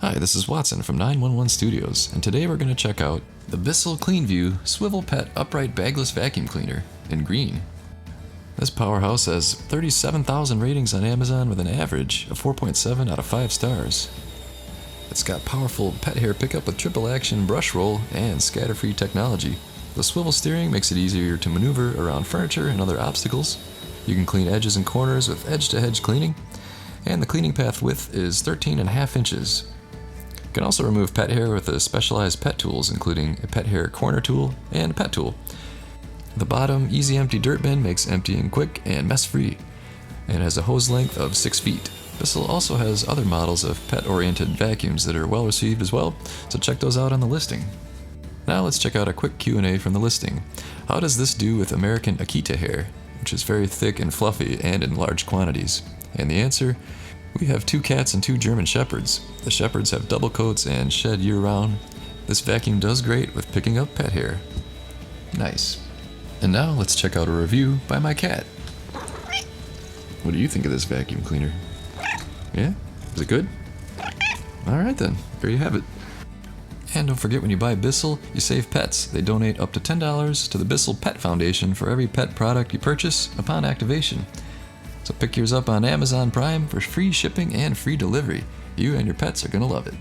Hi, this is Watson from 911 Studios, and today we're going to check out the BISSELL CleanView Swivel Pet Upright Bagless Vacuum Cleaner in green. This powerhouse has 37,000 ratings on Amazon with an average of 4.7 out of 5 stars. It's got powerful pet hair pickup with triple action brush roll and scatter-free technology. The swivel steering makes it easier to maneuver around furniture and other obstacles. You can clean edges and corners with edge-to-edge cleaning, and the cleaning path width is 13.5 inches. You can also remove pet hair with the specialized pet tools, including a pet hair corner tool and a pet tool. The bottom easy empty dirt bin makes emptying quick and mess-free, and has a hose length of 6 feet. BISSELL also has other models of pet-oriented vacuums that are well received as well, so check those out on the listing. Now let's check out a quick Q&A from the listing. How does this do with American Akita hair, which is very thick and fluffy and in large quantities? And the answer? We have 2 cats and 2 German Shepherds. The Shepherds have double coats and shed year-round. This vacuum does great with picking up pet hair. Nice. And now let's check out a review by my cat. What do you think of this vacuum cleaner? Yeah? Is it good? Alright then, there you have it. And don't forget, when you buy BISSELL, you save pets. They donate up to $10 to the BISSELL Pet Foundation for every pet product you purchase upon activation. So pick yours up on Amazon Prime for free shipping and free delivery. You and your pets are gonna love it.